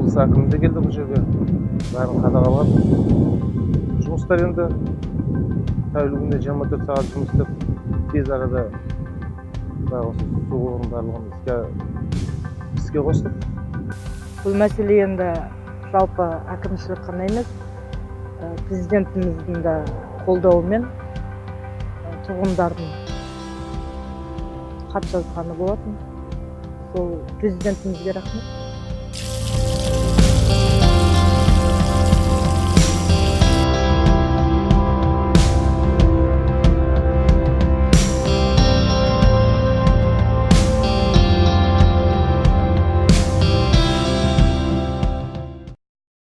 облыс әкімі де келді бұл жерге, бәрін қадағалап. Жұмыстар енді тәулігіне 24 сағат жұмыс істеп, тез арада осы су құбырын барлығын іске қостық. Бұл мәселе енді жалпы әкімшілік қана емес, президентіміздің де қолдауымен тұрғындардың хат жазғаны болатын. Сол президентімізге рахмет.